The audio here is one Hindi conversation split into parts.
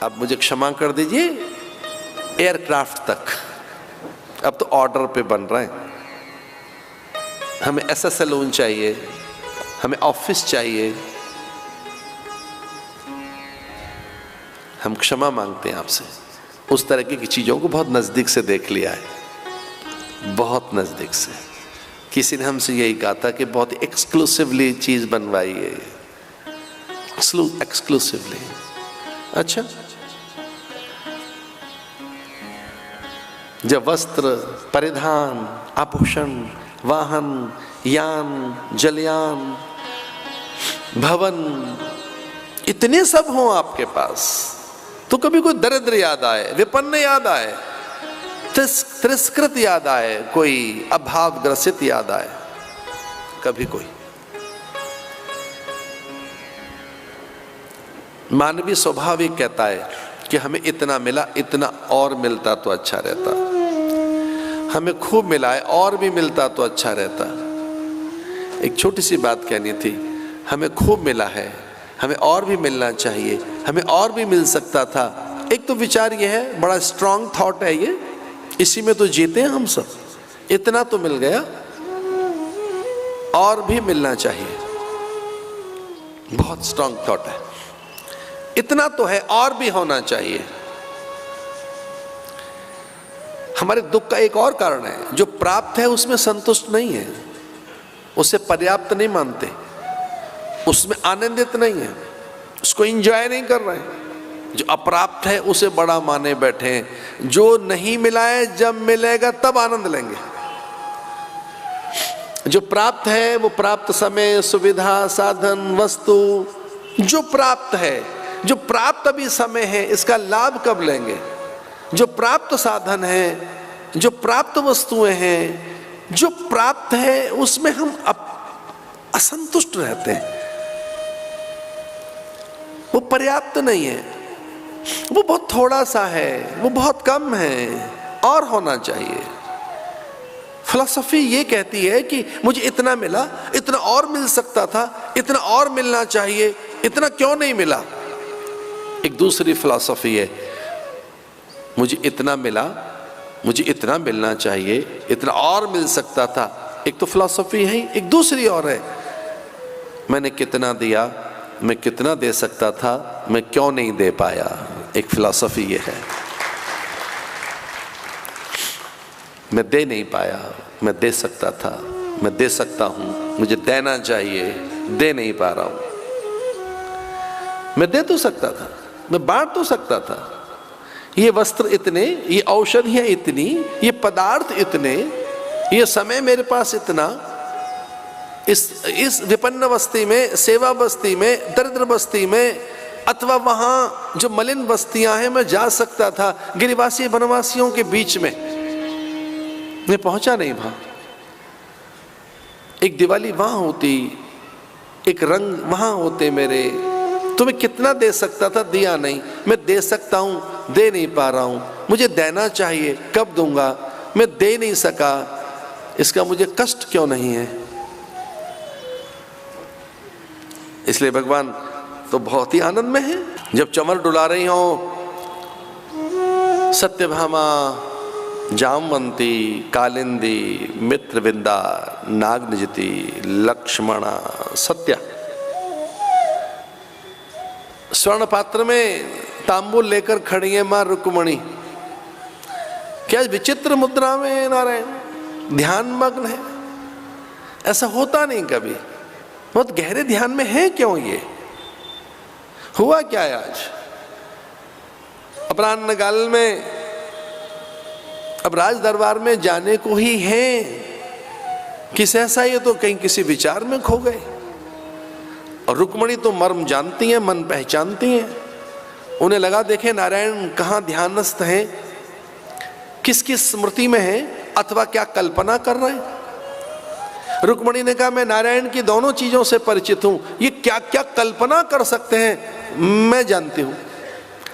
अब मुझे क्षमा कर दीजिए, एयरक्राफ्ट तक अब तो ऑर्डर पे बन रहे हैं। हमें ऐसा सैलून चाहिए, हमें ऑफिस चाहिए। हम क्षमा मांगते हैं आपसे, उस तरह की चीज़ों को बहुत नज़दीक से देख लिया है, बहुत नज़दीक से। किसी ने हमसे यही कहा था कि बहुत एक्सक्लूसिवली चीज़ बनवाई है, एक्सक्लूसिवली। अच्छा, जब वस्त्र, परिधान, आभूषण, वाहन, यान, जलयान, भवन, इतने सब हों आपके पास, तो कभी कोई दरिद्र याद आए, विपन्न याद आए, तिरस्कृत याद आए, कोई अभाव ग्रसित याद आए? कभी कोई? मानवीय स्वभाव ही कहता है कि हमें इतना मिला, इतना और मिलता तो अच्छा रहता। हमें खूब मिला है, और भी मिलता तो अच्छा रहता। एक छोटी सी बात कहनी थी, हमें खूब मिला है, हमें और भी मिलना चाहिए, हमें और भी मिल सकता था। एक तो विचार ये है, बड़ा स्ट्रांग थॉट है ये, इसी में तो जीते हैं हम सब। इतना तो मिल गया, और भी मिलना चाहिए, बहुत स्ट्रांग थॉट है। इतना तो है, और भी होना चाहिए। हमारे दुख का एक और कारण है, जो प्राप्त है उसमें संतुष्ट नहीं है, उसे पर्याप्त नहीं मानते, उसमें आनंदित नहीं है, उसको एंजॉय नहीं कर रहे हैं। जो अप्राप्त है उसे बड़ा माने बैठे हैं। जो नहीं मिला है, जब मिलेगा तब आनंद लेंगे। जो प्राप्त है वो प्राप्त समय, सुविधा, साधन, वस्तु, जो प्राप्त है, जो प्राप्त अभी समय है, इसका लाभ कब लेंगे? जो प्राप्त साधन है, जो प्राप्त वस्तुएं हैं, जो प्राप्त है, उसमें हम असंतुष्ट रहते हैं। वो पर्याप्त नहीं है, वो बहुत थोड़ा सा है, वो बहुत कम है, और होना चाहिए। फिलॉसफी ये कहती है कि मुझे इतना मिला, इतना और मिल सकता था, इतना और मिलना चाहिए, इतना क्यों नहीं मिला? एक दूसरी फिलॉसफी है, मुझे इतना मिला, मुझे इतना मिलना चाहिए, इतना और मिल सकता था। एक तो फिलॉसफी है, एक दूसरी और है, मैंने कितना दिया, मैं कितना दे सकता था, मैं क्यों नहीं दे पाया। एक फिलॉसफी ये है, मैं दे नहीं पाया, मैं दे सकता था, मैं दे सकता हूं, मुझे देना चाहिए, दे नहीं पा रहा हूं। मैं दे तो सकता था, मैं बांट तो सकता था। ये वस्त्र इतने, ये औषधियां इतनी, ये पदार्थ इतने, ये समय मेरे पास इतना, इस विपन्न बस्ती में, सेवा बस्ती में, दरिद्र बस्ती में, अथवा वहां जो मलिन बस्तियां हैं, मैं जा सकता था। गिरिवासी वनवासियों के बीच में मैं पहुंचा नहीं वहां। एक दिवाली वहां होती, एक रंग वहां होते मेरे, तो मैं कितना दे सकता था, दिया नहीं। मैं दे सकता हूं, दे नहीं पा रहा हूं। मुझे देना चाहिए, कब दूंगा, मैं दे नहीं सका, इसका मुझे कष्ट क्यों नहीं है? इसलिए भगवान तो बहुत ही आनंद में है। जब चमर डुला रही हो सत्यभामा, जामवंती, कालिंदी, मित्रविंदा, नागनिजति, लक्ष्मणा, सत्या, स्वर्ण पात्र में तांबूल लेकर खड़ी है मां रुक्मणी। क्या विचित्र मुद्रा में नारायण ध्यान मग्न है। ऐसा होता नहीं कभी, बहुत गहरे ध्यान में है। क्यों? ये हुआ क्या है आज अपराह्न काल में? अब राज दरबार में जाने को ही है कि सहसा ये तो कहीं किसी विचार में खो गए। और रुक्मणी तो मर्म जानती हैं, मन पहचानती हैं। उन्हें लगा देखे नारायण कहाँ ध्यानस्थ हैं, किसकी स्मृति में हैं, अथवा क्या कल्पना कर रहे हैं। रुक्मणी ने कहा मैं नारायण की दोनों चीजों से परिचित हूं, ये क्या क्या कल्पना कर सकते हैं मैं जानती हूं।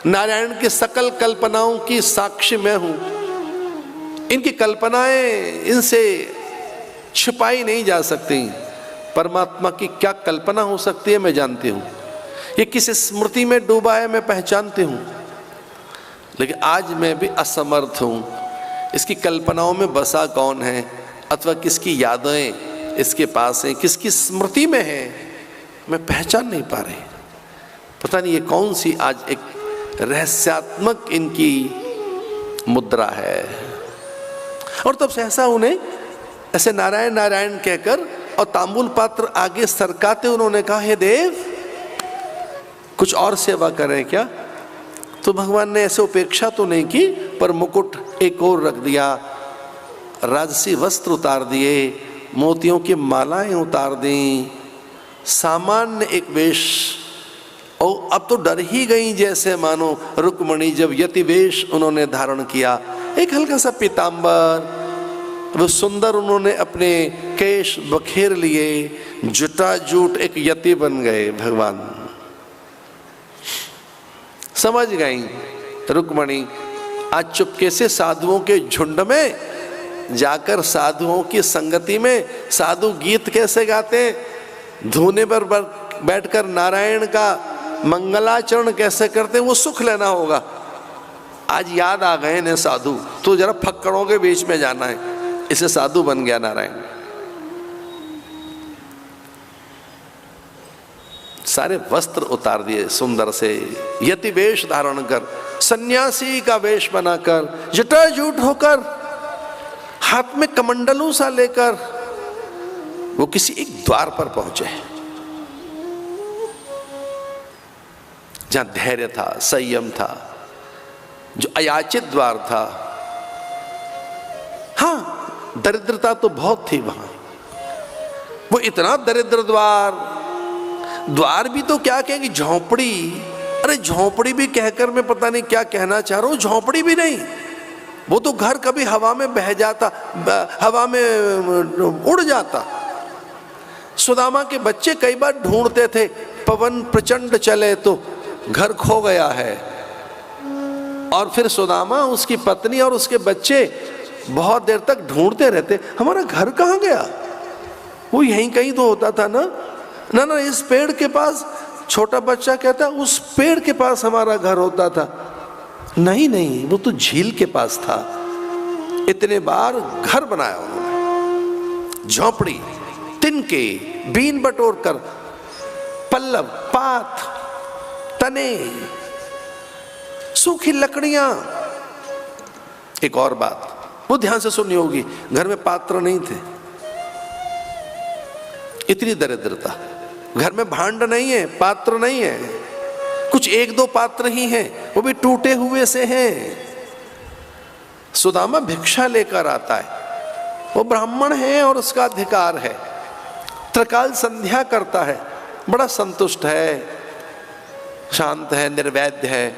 नारायण की सकल कल्पनाओं की साक्षी मैं हूं। इनकी कल्पनाएं इनसे छुपाई नहीं जा सकती। परमात्मा की क्या कल्पना हो सकती है मैं जानती हूं। ये किस स्मृति में डूबा है मैं पहचानती हूं। लेकिन आज मैं भी असमर्थ हूँ। इसकी कल्पनाओं में बसा कौन है, अथवा किसकी यादें इसके पास हैं, किसकी स्मृति में है, मैं पहचान नहीं पा रही। पता नहीं ये कौन सी आज एक रहस्यात्मक इनकी मुद्रा है। और तब सहसा उन्हें ऐसे नारायण नारायण कहकर और तांबूल पात्र आगे सरकाते उन्होंने कहा, हे देव कुछ और सेवा करें क्या? तो भगवान ने ऐसे उपेक्षा तो नहीं की, पर मुकुट एक और रख दिया, राजसी वस्त्र उतार दिए, मोतियों की मालाएं उतार दी, सामान्य एक वेश। और अब तो डर ही गई जैसे मानो रुक्मणी जब यति वेश उन्होंने धारण किया। एक हल्का सा पीतांबर, वो सुंदर उन्होंने अपने केश बखेर लिए, जटाजूट एक यति बन गए। भगवान समझ गई रुक्मणी। आज चुपके से साधुओं के झुंड में जाकर साधुओं की संगति में साधु गीत कैसे गाते, धूने पर बैठकर नारायण का मंगलाचरण कैसे करते, वो सुख लेना होगा। आज याद आ गए ने साधु, तो जरा फक्कड़ों के बीच में जाना है, इसे साधु बन गया नारायण। सारे वस्त्र उतार दिए सुंदर से, यति वेश धारण कर, सन्यासी का वेश बनाकर, जटाजूट होकर, हाथ में कमंडलू सा लेकर वो किसी एक द्वार पर पहुंचे जहां धैर्य था, संयम था, जो अयाचित द्वार था। हाँ, दरिद्रता तो बहुत थी वहां। वो इतना दरिद्र द्वार भी तो क्या कहेंगे, झोंपड़ी। अरे झोंपड़ी भी कहकर मैं पता नहीं क्या कहना चाह रहा हूं, झोंपड़ी भी नहीं, वो तो घर कभी हवा में बह जाता, हवा में उड़ जाता। सुदामा के बच्चे कई बार ढूंढते थे, पवन प्रचंड चले तो घर खो गया है। और फिर सुदामा, उसकी पत्नी और उसके बच्चे बहुत देर तक ढूंढते रहते, हमारा घर कहाँ गया? वो यहीं कहीं तो होता था ना। ना ना, इस पेड़ के पास, छोटा बच्चा कहता उस पेड़ के पास हमारा घर होता था। नहीं नहीं, वो तो झील के पास था। इतने बार घर बनाया उन्होंने, झोंपड़ी, तिनके, बीन बटोर कर, पल्लव, पात, तने, सूखी लकड़ियां। एक और बात वो ध्यान से सुननी होगी, घर में पात्र नहीं थे, इतनी दरिद्रता। घर में भांड नहीं है, पात्र नहीं है, कुछ एक दो पात्र ही हैं, वो भी टूटे हुए से हैं। सुदामा भिक्षा लेकर आता है, वो ब्राह्मण है और उसका अधिकार है। त्रिकाल संध्या करता है, बड़ा संतुष्ट है, शांत है, निर्वैध है,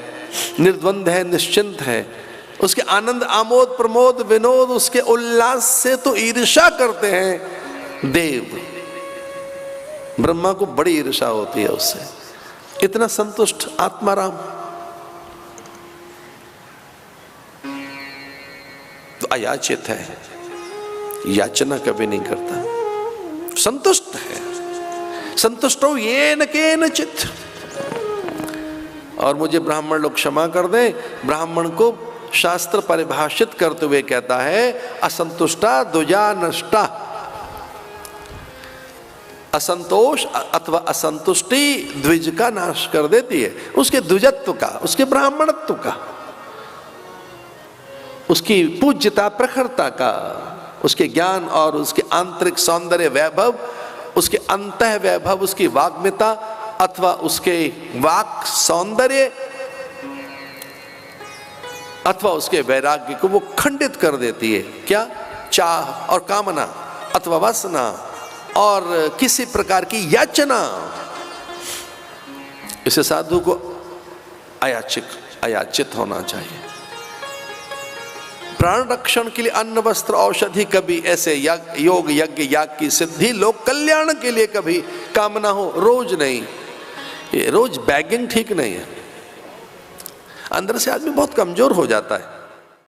निर्द्वंद है, निश्चिंत है। उसके आनंद, आमोद, प्रमोद, विनोद, उसके उल्लास से तो ईर्ष्या करते हैं देव। ब्रह्मा को बड़ी ईर्ष्या होती है उससे, इतना संतुष्ट आत्माराम। तो अयाचित है, याचना कभी नहीं करता, संतुष्ट है। संतुष्टो येन केनचित्। और मुझे ब्राह्मण लोग क्षमा कर दें, ब्राह्मण को शास्त्र परिभाषित करते हुए कहता है असंतुष्टा द्विजा नष्टा। असंतोष अथवा असंतुष्टि द्विज का नाश कर देती है, उसके द्विजत्व का, उसके ब्राह्मणत्व का, उसकी पूज्यता, प्रखरता का, उसके ज्ञान और उसके आंतरिक सौंदर्य वैभव, उसके अंतः वैभव, उसकी वाग्मिता अथवा उसके वाक सौंदर्य अथवा उसके वैराग्य को वो खंडित कर देती है। क्या? चाह और कामना अथवा वासना और किसी प्रकार की याचना। इसे साधु को अयाचित होना चाहिए। प्राण रक्षण के लिए अन्न वस्त्र औषधि कभी ऐसे योग यज्ञ याग की सिद्धि, लोक कल्याण के लिए कभी कामना हो, रोज नहीं। ये रोज बैगिंग ठीक नहीं है, अंदर से आदमी बहुत कमजोर हो जाता है।